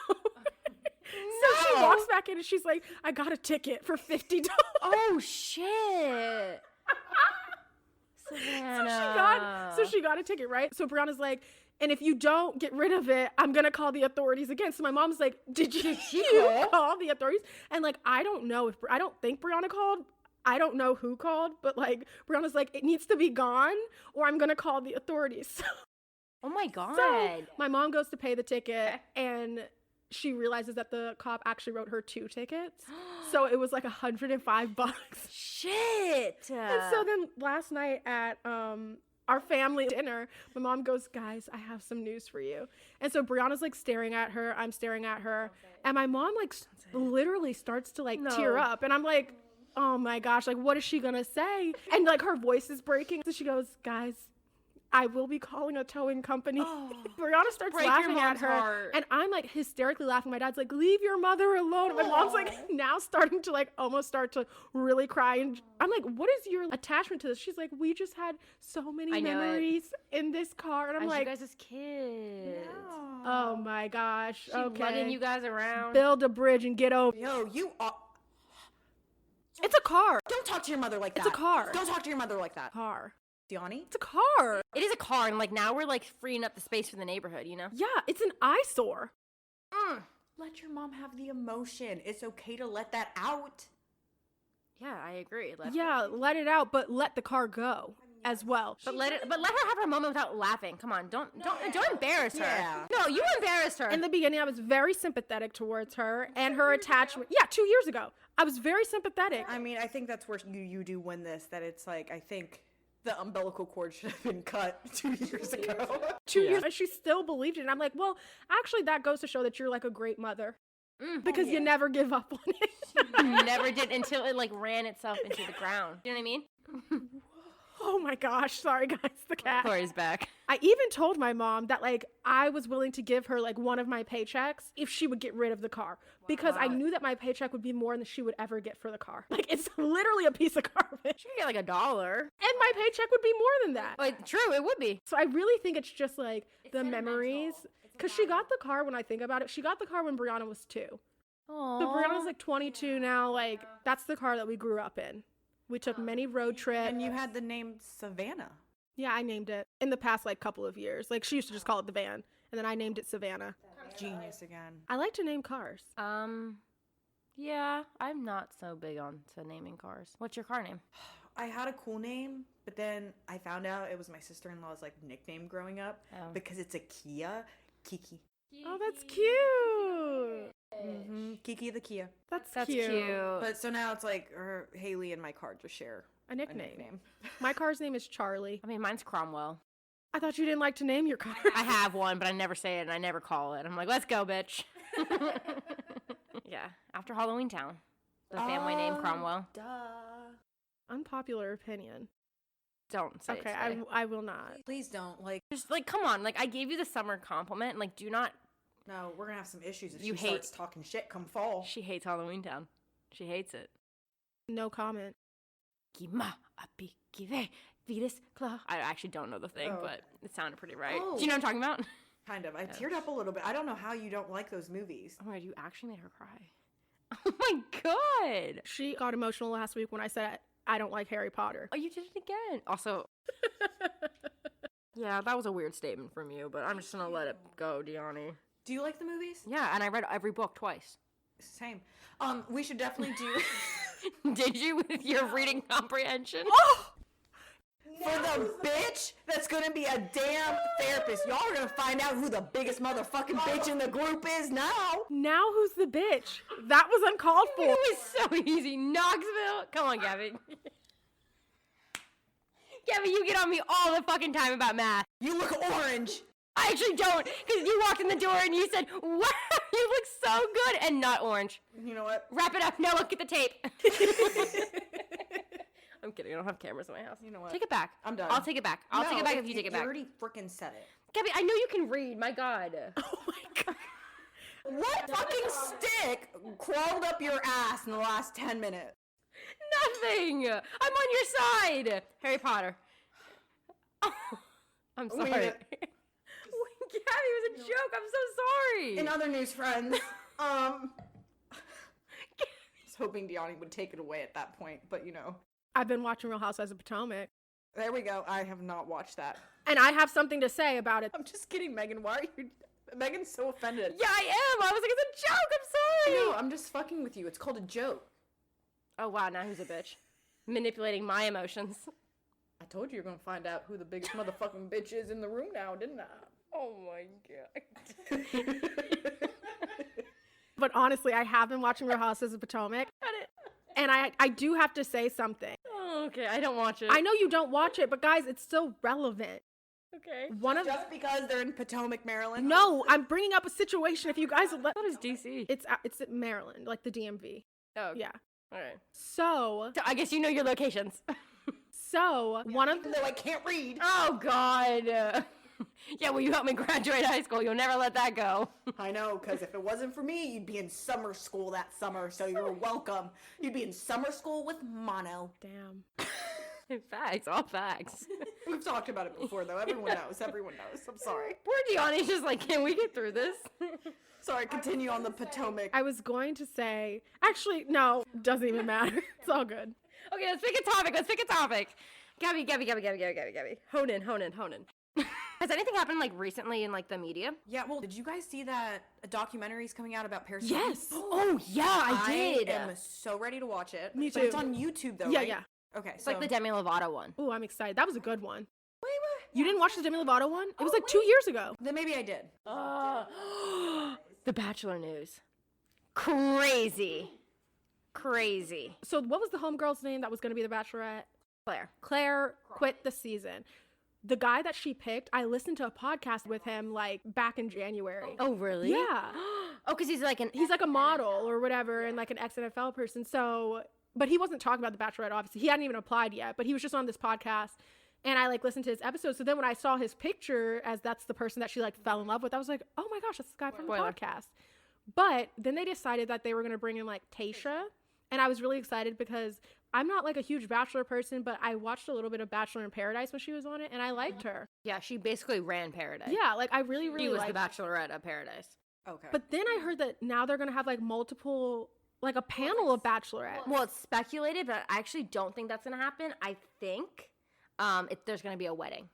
So she walks back in and she's like, I got a ticket for $50. Oh, shit. Savannah. So she got a ticket, right? So Brianna's like, and if you don't get rid of it, I'm going to call the authorities again. So my mom's like, did you call the authorities? And like, I don't think Brianna called. I don't know who called, but like, Brianna's like, it needs to be gone or I'm going to call the authorities. Oh my God. So my mom goes to pay the ticket and she realizes that the cop actually wrote her 2 tickets. So it was like $105. Shit. And so then last night at, our family dinner, my mom goes, guys, I have some news for you. And so Brianna's like staring at her. I'm staring at her. And my mom like literally starts to like tear up. And I'm like, oh my gosh, like what is she gonna say? And like her voice is breaking. So she goes, guys, I will be calling a towing company. Brianna starts laughing at her. Heart. And I'm like hysterically laughing. My dad's like, leave your mother alone. And my mom's like now starting to like almost start to really cry. And I'm like, what is your attachment to this? She's like, we just had so many memories in this car. And I'm like, you guys as kids. Yeah. Oh my gosh. She lugging you guys around. Build a bridge and get over. Yo, you are. It's a car. Don't talk to your mother like that. It's a car. Don't talk to your mother like that. Car. DeAnni? It's a car. It is a car, and like now we're like freeing up the space for the neighborhood, you know? Yeah, it's an eyesore. Let your mom have the emotion. It's okay to let that out. Yeah, I agree. Let it out, but let the car go as well. But let her have her moment without laughing. Come on, don't embarrass her. Yeah. No, you embarrassed her. In the beginning, I was very sympathetic towards her and her attachment. Yeah, 2 years ago, I was very sympathetic. I mean, I think that's where you do win this. That it's like I think the umbilical cord should have been cut 2 years ago. 2 years, and she still believed it. And I'm like, well, actually, that goes to show that you're like a great mother. Because you never give up on it. You never did until it like ran itself into the ground. You know what I mean? Oh my gosh, sorry guys, the cat. Corey's back. I even told my mom that like I was willing to give her like one of my paychecks if she would get rid of the car. Because I knew that my paycheck would be more than she would ever get for the car. Like it's literally a piece of garbage. She could get like $1. And my paycheck would be more than that. Like true, it would be. So I really think it's just like the memories. Because she got the car, when I think about it, she got the car when Brianna was 2. Aww. So Brianna's like 22 now. Like that's the car that we grew up in. We took many road trips. And you had the name Savannah. Yeah, I named it in the past like couple of years. Like she used to just call it the van, and then I named it Savannah. Genius again. I like to name cars. Yeah, I'm not so big on naming cars. What's your car name? I had a cool name, but then I found out it was my sister-in-law's like nickname growing up because it's a Kia. Kiki. Oh, that's cute. Kiki the Kia. That's cute. But so now it's like Haley and my car just share a nickname. My car's name is Charlie. I mean, mine's Cromwell. I thought you didn't like to name your car. I have one, but I never say it and I never call it. I'm like, let's go, bitch. Yeah, after Halloween Town. The family name Cromwell. Duh. Unpopular opinion. Don't say okay, it today. I will not. Please don't. Like, just like, come on. Like, I gave you the summer compliment. Like, do not No, we're gonna have some issues if You she starts talking shit come fall. She hates Halloween Town. She hates it. No comment. I actually don't know the thing, but it sounded pretty right. Oh. Do you know what I'm talking about? Kind of. I teared up a little bit. I don't know how you don't like those movies. Oh my God, you actually made her cry. Oh my God. She got emotional last week when I said I don't like Harry Potter. Oh, you did it again. Also, yeah, that was a weird statement from you, but I'm just gonna let it go, DeAnni. Do you like the movies? Yeah, and I read every book twice. Same. We should definitely do... Did you with your reading comprehension? Oh! For the bitch that's gonna be a damn therapist. Y'all are gonna find out who the biggest motherfucking bitch in the group is now. Now who's the bitch? That was uncalled for. It was so easy. Knoxville. Come on, Gaby. Gaby, you get on me all the fucking time about math. You look orange. I actually don't, because you walked in the door and you said, wow, you look so good, and not orange. You know what? Wrap it up. No, look at the tape. I'm kidding. I don't have cameras in my house. You know what? Take it back. I'm done. I'll take it back. I'll take it back if you take it back. You already freaking said it. Gaby, I know you can read. My God. Oh my God. What fucking stick crawled up your ass in the last 10 minutes? Nothing. I'm on your side. Harry Potter. Oh, I'm sorry. Gaby, it was a joke. I'm so sorry. In other news, friends, I was hoping DeAnni would take it away at that point, but you know. I've been watching Real Housewives of Potomac. There we go. I have not watched that. And I have something to say about it. I'm just kidding, Megan. Why are you... Megan's so offended. Yeah, I am. I was like, it's a joke. I'm sorry. No, I'm just fucking with you. It's called a joke. Oh, wow. Now who's a bitch? Manipulating my emotions. I told you you're gonna find out who the biggest motherfucking bitch is in the room now, didn't I? Oh, my God. But honestly, I have been watching Real Housewives of Potomac. And I do have to say something. Oh, okay. I don't watch it. I know you don't watch it, but guys, it's still relevant. Okay. Just because they're in Potomac, Maryland? No, I'm bringing up a situation. If you guys would let... What is DC? It's Maryland, like the DMV. Oh, yeah. All right. So I guess you know your locations. one of No, I can't read. Oh, God. Yeah, will you help me graduate high school? You'll never let that go. I know, because if it wasn't for me, you'd be in summer school that summer, so you're welcome. You'd be in summer school with mono. damn. Facts, all facts. We've talked about it before, though. Everyone knows. Everyone knows. I'm sorry. Poor DeAnni's just like, can we get through this? Sorry, continue on the Potomac. I was going to say, actually, no, doesn't even matter. It's all good. Okay, let's pick a topic. Gaby. Hone in. Has anything happened, like, recently in, like, the media? Yeah, well, did you guys see that a documentary's coming out about Paris? Yes. Oh, yeah, I did. I am so ready to watch it. Me But too. it's on YouTube, though, Yeah, right? yeah. Okay, It's like the Demi Lovato one. Ooh, I'm excited. That was a good one. Wait. You didn't watch the Demi Lovato one? It was like 2 years ago. Then maybe I did. The Bachelor news. Crazy. So what was the homegirl's name that was going to be the Bachelorette? Claire quit the season. The guy that she picked, I listened to a podcast with him like back in January. Oh, really? Yeah. Oh, because he's like He's like a model or whatever and like an ex-NFL person. So, but he wasn't talking about the Bachelorette, obviously. He hadn't even applied yet, but he was just on this podcast. And I like listened to his episode. So then when I saw his picture as that's the person that she like fell in love with, I was like, oh my gosh, that's the guy from the podcast. But then they decided that they were going to bring in like Tayshia. And I was really excited because I'm not like a huge Bachelor person, but I watched a little bit of Bachelor in Paradise when she was on it, and I liked her. Yeah, she basically ran Paradise. Yeah, like I really She was liked the Bachelorette of Paradise. Okay. But then I heard that now they're going to have like multiple, like a panel of Bachelorette. Well, it's speculated, but I actually don't think that's going to happen. I think there's going to be a wedding.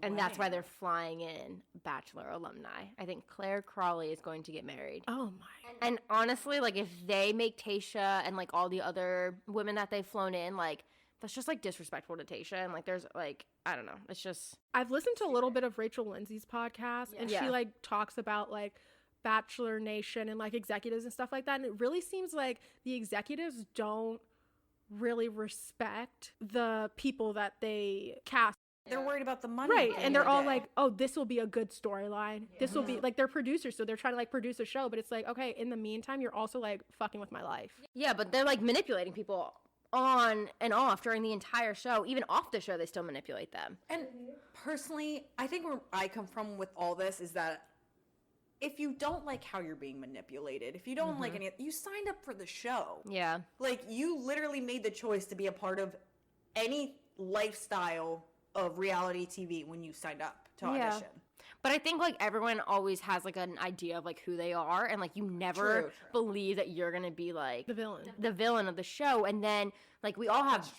And that's why they're flying in Bachelor alumni. I think Claire Crawley is going to get married. Oh my. And honestly, like if they make Tayshia and like all the other women that they've flown in, like that's just like disrespectful to Tayshia. And like there's like, I don't know. It's just. I've listened to a little bit of Rachel Lindsay's podcast and she like talks about like Bachelor Nation and like executives and stuff like that. And it really seems like the executives don't really respect the people that they cast. They're worried about the money. Right. And they're all like, oh, this will be a good storyline. This will be like, they're producers. So they're trying to like produce a show. But it's like, okay, in the meantime, you're also like fucking with my life. Yeah, but they're like manipulating people on and off during the entire show. Even off the show, they still manipulate them. And personally, I think where I come from with all this is that if you don't like how you're being manipulated, if you don't like any, you signed up for the show. Yeah. Like, you literally made the choice to be a part of any lifestyle of reality TV when you signed up to audition. But I think, like, everyone always has, like, an idea of, like, who they are. And, like, you never True. believe that you're going to be, like, The villain. the villain of the show. And then, like, we all have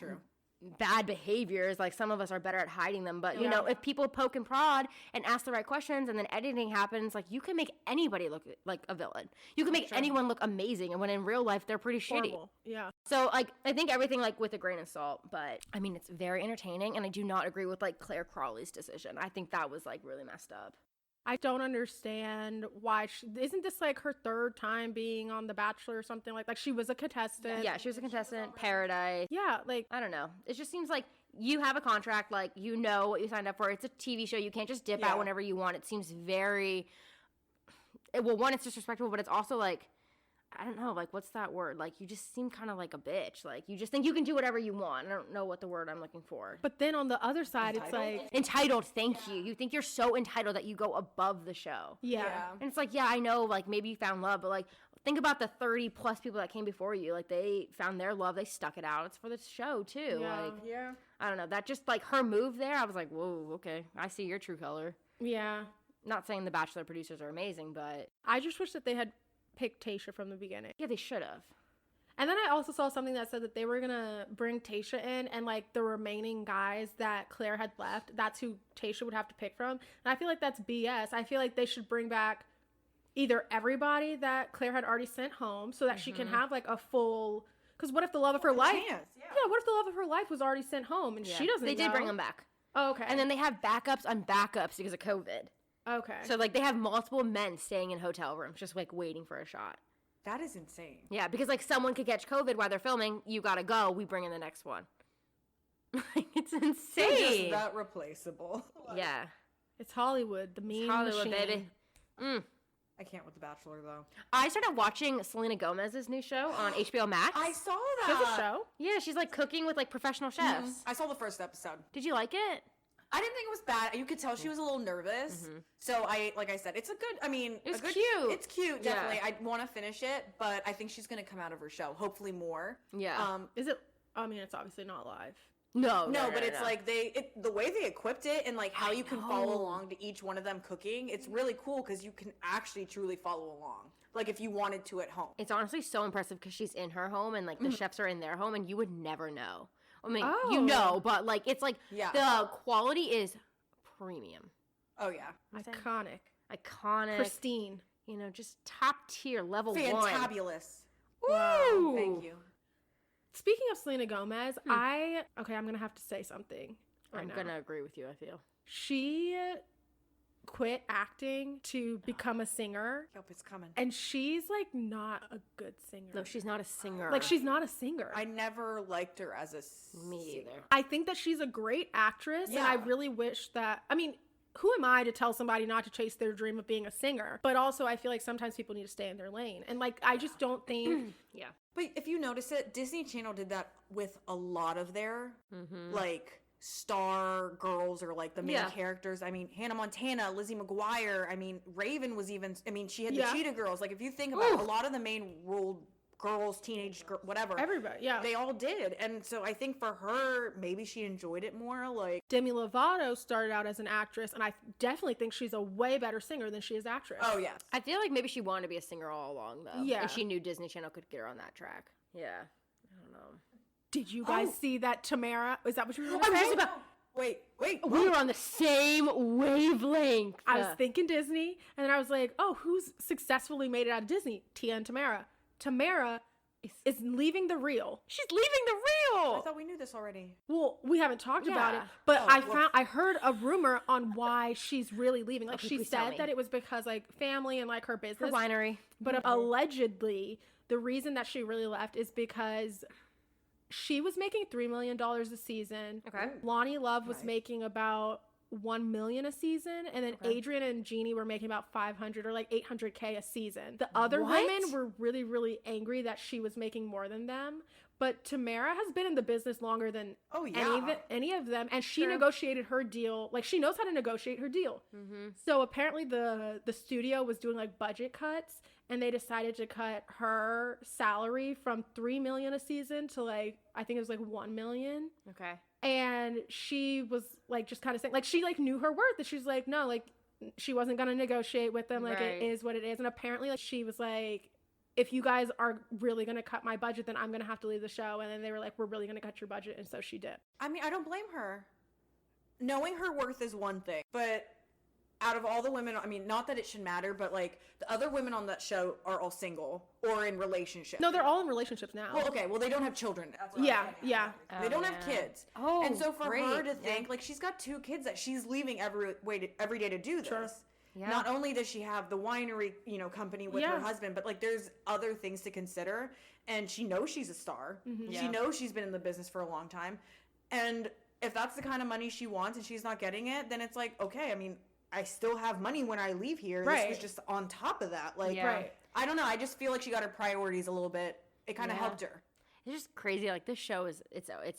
bad behaviors. Like, some of us are better at hiding them. But, you know, if people poke and prod and ask the right questions and then editing happens, like, you can make anybody look like a villain. You can make anyone look amazing. And when in real life, they're pretty shitty. Horrible. Yeah. So, like, I think everything, like, with a grain of salt. But, I mean, it's very entertaining. And I do not agree with, like, Claire Crawley's decision. I think that was, like, really messed up. I don't understand why isn't this like her third time being on The Bachelor or something like she was a contestant. Yeah, she was a contestant, Paradise. Yeah, like I don't know. It just seems like you have a contract, like you know what you signed up for. It's a TV show. You can't just dip out whenever you want. It seems very well, one, it's disrespectful, but it's also like I don't know, like what's that word? Like you just seem kind of like a bitch. Like you just think you can do whatever you want. I don't know what the word I'm looking for. But then on the other side, it's like entitled. Thank you. You think you're so entitled that you go above the show. Yeah. And it's like, yeah, I know, like maybe you found love, but like think about the 30 plus people that came before you. Like they found their love. They stuck it out. It's for the show too. Yeah. Like, I don't know. That just like her move there. I was like, whoa, okay. I see your true color. Yeah. Not saying the Bachelor producers are amazing, but I just wish that they had picked Tayshia from the beginning. yeah, they should have. And then I also saw something that said that they were gonna bring Tayshia in, and like the remaining guys that Claire had left, that's who Tayshia would have to pick from. And I feel like that's BS. I feel like they should bring back either everybody that Claire had already sent home, so that she can have like a full. Because what if the love of her life? What if the love of her life was already sent home and she doesn't? They did bring them back. Oh, okay. And then they have backups on backups because of COVID. Okay. So, like, they have multiple men staying in hotel rooms just, like, waiting for a shot. That is insane. Yeah, because, like, someone could catch COVID while they're filming. You gotta go. We bring in the next one. It's insane. They're just that replaceable. Yeah. It's Hollywood. The meme Hollywood, machine. baby. I can't with The Bachelor, though. I started watching Selena Gomez's new show on HBO Max. I saw that. She has a show? Yeah, she's, like, cooking with, like, professional chefs. I saw the first episode. Did you like it? I didn't think it was bad. You could tell she was a little nervous. So like I said, it's a good, I mean. It's cute. It's cute, definitely. I want to finish it, but I think she's going to come out of her show. Hopefully more. Yeah. Is it? I mean, it's obviously not live. No, but it's like the way they equipped it and like how you can follow along to each one of them cooking. It's really cool because you can actually truly follow along. Like if you wanted to at home. It's honestly so impressive because she's in her home and like the chefs are in their home and you would never know. I mean, you know, but like it's like the quality is premium. Oh yeah. Iconic. Pristine. You know, just top tier, level one. Fantabulous. Wow. Thank you. Speaking of Selena Gomez, I'm going to have to say something I'm going to agree with you, I feel. She quit acting to become a singer. Yep, it's coming. And she's like not a good singer. No, she's not a singer. Like she's not a singer. I never liked her as a Me either. I think that she's a great actress and I really wish that, I mean, who am I to tell somebody not to chase their dream of being a singer? But also I feel like sometimes people need to stay in their lane. And like, I just don't think. Yeah. But if you notice it, Disney Channel did that with a lot of their like star girls or like the main characters. I mean, Hannah Montana, Lizzie McGuire. I mean, Raven was even, I mean, she had the Cheetah Girls. Like if you think about it, a lot of the main role girls, teenage whatever. Everybody, they all did. And so I think for her, maybe she enjoyed it more. Like Demi Lovato started out as an actress, and I definitely think she's a way better singer than she is actress. Oh yes. I feel like maybe she wanted to be a singer all along though. Yeah. And she knew Disney Channel could get her on that track. Yeah. I don't know. Did you guys see that Tamara? Is that what you were going to I was say? just about. Wait. We were on the same wavelength. I was thinking Disney, and then I was like, oh, who's successfully made it out of Disney? Tia and Tamara. Tamara is leaving the reel. She's leaving the reel. I thought we knew this already. Well, we haven't talked about it, but I heard a rumor on why she's really leaving. Like she said that it was because like family and like her business. Her winery. But allegedly, the reason that she really left is because she was making $3 million a season. Okay. Lonnie Love was making about $1 million a season, and then Adrian and Genie were making about 500 or like 800K a season. The other women were really, really angry that she was making more than them, But Tamara has been in the business longer than any of them, and she True. negotiated her deal. Like, she knows how to negotiate her deal. Mm-hmm. So apparently the studio was doing like budget cuts, and they decided to cut her salary from $3 million a season to like, I think it was like $1 million. Okay. And she was like just kind of saying, like, she like knew her worth, and she's like, no, like, she wasn't gonna negotiate with them. Like, Right. it is what it is. And apparently, like, she was like, if you guys are really going to cut my budget, then I'm going to have to leave the show. And then they were like, we're really going to cut your budget. And so she did. I mean, I don't blame her. Knowing her worth is one thing, but out of all the women, I mean, not that it should matter, but like the other women on that show are all single or in relationships. No, they're all in relationships now. Well, okay, well, they don't have children. That's what Yeah, I'm saying. yeah. They don't have kids. Oh, and so for great. her to think, like, she's got 2 kids that she's leaving every day to do this. Sure. Yeah. Not only does she have the winery, company with her husband, but like there's other things to consider. And she knows she's a star. Mm-hmm. She knows she's been in the business for a long time. And if that's the kind of money she wants and she's not getting it, then it's like, okay, I mean, I still have money when I leave here. Right. This was just on top of that. Like, Right. I don't know. I just feel like she got her priorities a little bit. It kind of helped her. It's just crazy. Like, this show it's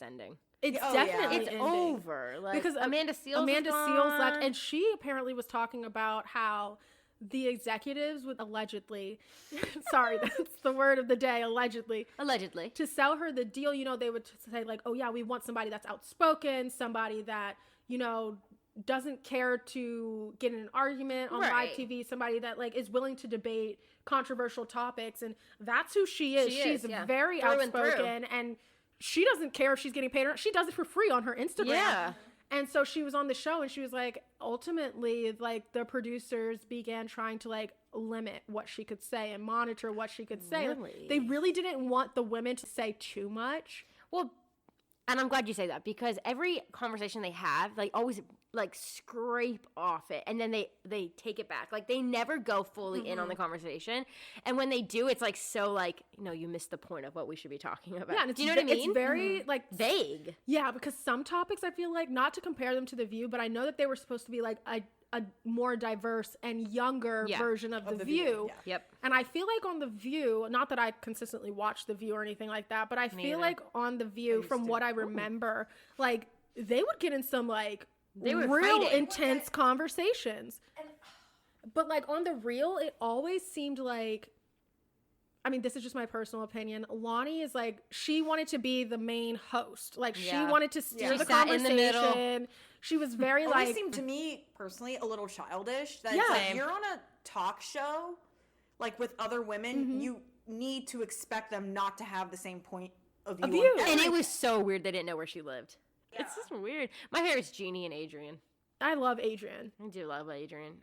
ending. It's Oh, yeah. definitely It's ending. over. Like, Because Amanda Seales left, and she apparently was talking about how the executives would allegedly, sorry, that's the word of the day, allegedly, to sell her the deal, they would say like, oh yeah, we want somebody that's outspoken, somebody that, doesn't care to get in an argument on live TV, somebody that like is willing to debate controversial topics, and that's who she is. She's very outspoken, and she doesn't care if she's getting paid or not. She does it for free on her Instagram. Yeah. And so she was on the show, and she was like, ultimately, like, the producers began trying to like limit what she could say and monitor what she could say. Really? They really didn't want the women to say too much. Well, and I'm glad you say that, because every conversation they have, they always like scrape off it, and then they take it back. Like, they never go fully in on the conversation, and when they do, it's like so like, you missed the point of what we should be talking about. Yeah, and do you know what I mean? It's very like Vague. Yeah, because some topics I feel like, not to compare them to The View, but I know that they were supposed to be like a more diverse and younger version of The View. Yeah. Yep. And I feel like on The View, not that I consistently watch The View or anything like that, but I feel like on The View, from what I remember, like, they would get in some like They were real fighting. intense conversations. But like on The Real, it always seemed like, I mean, this is just my personal opinion, Lonnie is like, she wanted to be the main host. Like, she wanted to steer the sat in the middle. conversation. She was very Always like, seemed to me personally a little childish. That Yeah. it's like, Same. you're on a talk show, like with other women, you need to expect them not to have the same point of view. view. on And it everything. was so weird they didn't know where she lived. It's just weird. My favorite's Genie and Adrian. I love Adrian. I do love Adrian.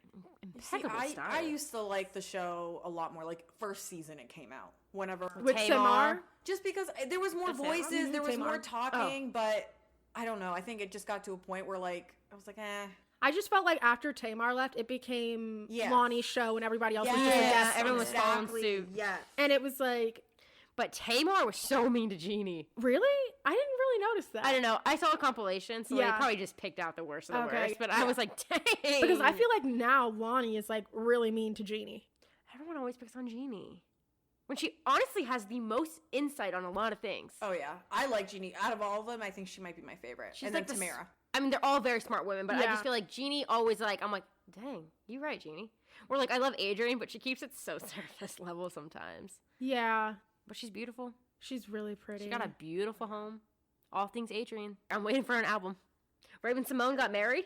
See, Impeccable style. I used to like the show a lot more. Like first season it came out. Whenever With Tamar. just because there was more voices, there was more Tamar. talking, but I don't know. I think it just got to a point where like I was like, eh. I just felt like after Tamar left, it became Yes. Lonnie's show, and everybody else was just a Yeah, guest. everyone on was it. following suit. Yes. And it was like, But Tamar was so mean to Genie. really? I didn't really notice that. I don't know. I saw a compilation, so they Yeah. probably just picked out the worst of the Okay, worst. But I was like, dang. Because I feel like now Lonnie is like really mean to Genie. everyone always picks on Genie. When she honestly has the most insight on a lot of things. Oh yeah, I like Genie. Out of all of them, I think she might be my favorite. She's and like then the Tamara. I mean, they're all very smart women, but I Yeah. just feel like Genie always like, I'm like, dang, you right, Genie. Or like, I love Adrian, but she keeps it so surface level sometimes. Yeah. But she's beautiful. She's really pretty. She got a beautiful home. All things Adrian. I'm waiting for an album. Raven Simone got married.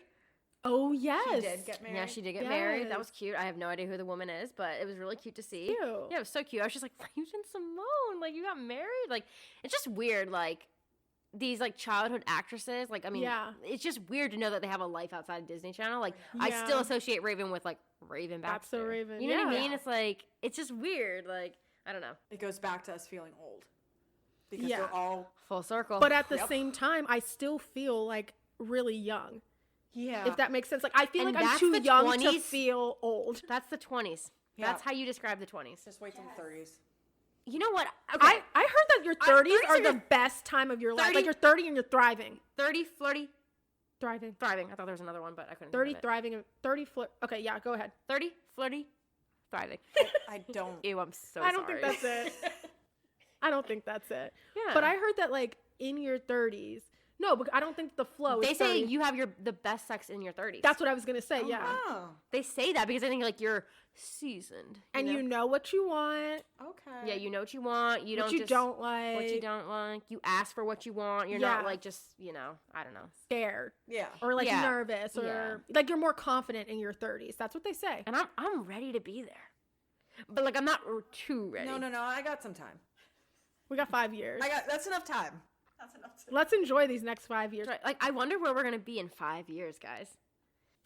Oh, yes. She did get married. Yeah, she did get married. That Yes. was cute. I have no idea who the woman is, but it was really cute to see. Cute. Yeah, it was so cute. I was just like, Raven Simone, like, you got married? Like, it's just weird, like, these, like, childhood actresses. Like, I mean, Yeah. it's just weird to know that they have a life outside of Disney Channel. Like, I Yeah. still associate Raven with, like, Raven That's Baxter. so Raven. You know what I Yeah. mean? It's like, it's just weird. Like, I don't know. It goes back to us feeling old because Yeah. they're all Full circle. But at the Yep. same time, I still feel like really young. yeah. If that makes sense. Like, I feel And like I'm that's too the young 20s. to feel old. That's the 20s. Yeah. That's how you describe the 20s. Just wait till the 30s. You know what? Okay. I heard that your 30s are 30s the are- best time of your life. 30 Like, you're 30 and you're thriving. 30, flirty, Thriving. thriving. I thought there was another one, but I couldn't 30 think of it. thriving and 30 Okay, yeah, go ahead. 30, flirty, thriving. I don't. Ew, I'm so I don't sorry. think that's it. I don't think that's it. Yeah. But I heard that like in your 30s. No, but I don't think the flow They is say 30. you have the best sex in your 30s. That's what I was going to say, yeah. Oh, They say that because I think like you're seasoned. And you know what you want, okay. Yeah, you know what you want. You what don't you just don't like. what you don't like. You ask for what you want. You're not like just, I don't know. Scared. Yeah. Or like Yeah. nervous or like you're more confident in your 30s. That's what they say. And I'm ready to be there. But like I'm not too ready. No. I got some time. We got 5 years. That's enough time. That's enough time. Let's enjoy these next 5 years. Right. Like I wonder where we're gonna be in 5 years, guys.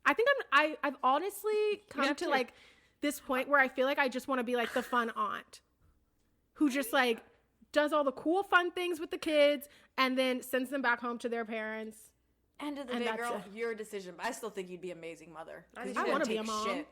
I think I've honestly come have to to. like this point where I feel like I just want to be like the fun aunt who just like does all the cool fun things with the kids and then sends them back home to their parents. End of the And day, that's girl, it. your decision. But I still think you'd be an amazing mother. 'Cause you I didn't want to be a take mom. shit.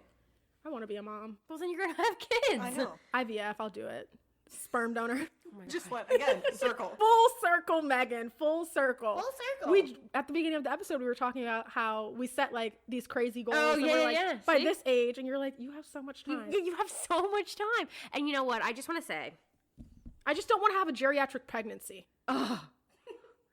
I want to be a mom. Well, then you're gonna have kids. I know. IVF, I'll do it. Sperm donor. Oh my Just God. let, again, circle. Full circle, Megan. Full circle. Full circle. We at the beginning of the episode we were talking about how we set like these crazy goals. Oh, and yeah, we're yeah, like, yeah. by See? this age, and you're like, you have so much time. You have so much time. And you know what? I just want to say, I just don't want to have a geriatric pregnancy.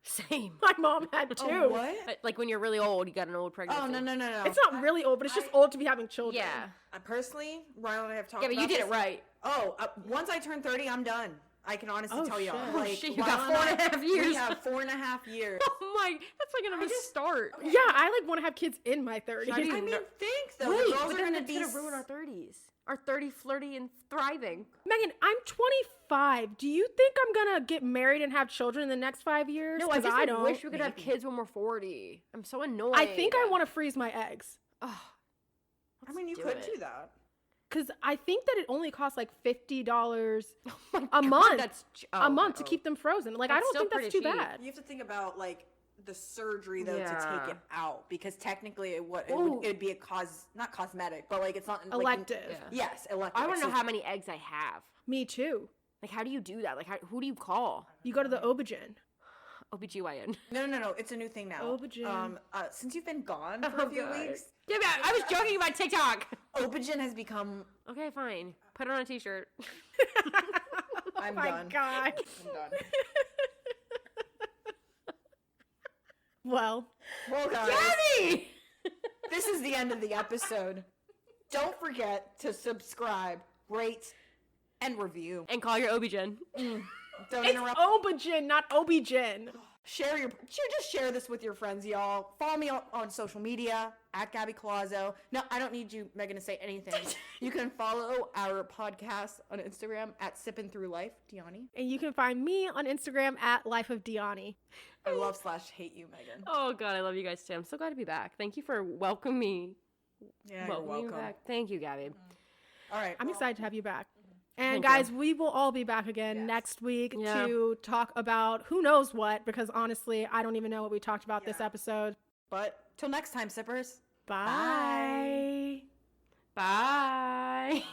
same. My mom had two. Oh, what? Like when you're really old, you got an old pregnancy. Oh, no. It's not really old, but it's just old to be having children. Yeah. I personally, Ryan and I have talked Yeah, but about you did this. it right. Oh, once I turn 30, I'm done. I can honestly Oh, tell y'all. shit. Like, Shit, you Ryan got and I, 4.5 years. We have 4.5 years. Oh my, that's like another start. Yeah, I like want to have kids in my 30s. I mean, I mean, think though. Wait, the girls but are then going to that's be... gonna ruin our 30s. Our 30, flirty, and thriving. Megan, I'm 25. Do you think I'm gonna get married and have children in the next 5 years? No, I 'Cause just like, don't. wish we could have kids when we're 40. I'm so annoyed. I think I want to freeze my eggs. Oh, I mean, you do could it. do that. Because I think that it only costs like $50 oh my a God, month. That's a month to keep them frozen. Like, I That's don't still think that's pretty too cheap. bad. You have to think about, like, the surgery, though, to Yeah. take it out. Because technically, it Ooh. would be a not cosmetic, but, like, it's not... Elective. Yeah. Yes, elective. I want to know So- how many eggs I have. Me too. Like, how do you do that? Like, who do you call? You go to the OB-GYN. OBGYN. No. It's a new thing now. Aubergine. Since you've been gone for a few weeks, Yeah, I was joking about TikTok. Aubergine has become... Okay, fine. Put it on a t-shirt. I'm My done. God. I'm done. Well, Well, guys, Gaby! this is the end of the episode. Don't forget to subscribe, rate, and review. And call your OB-GYN. Don't it's interrupt. OB-GYN, not OB-GYN. Just share this with your friends, y'all. Follow me on social media at Gaby Colazzo. No, I don't need you, Megan, to say anything. You can follow our podcast on Instagram at Sippin' Through Life, DeAnni. And you can find me on Instagram at Life of DeAnni. I love / hate you, Megan. Oh, God, I love you guys, too. I'm so glad to be back. Thank you for welcoming me. Yeah, you're Welcoming me welcome. back. Thank you, Gabby. All right. I'm excited to have you back. And Thank you. guys, we will all be back again Yes. next week Yeah. to talk about who knows what, because honestly, I don't even know what we talked about this Yeah. episode. But till next time, sippers. Bye. Bye.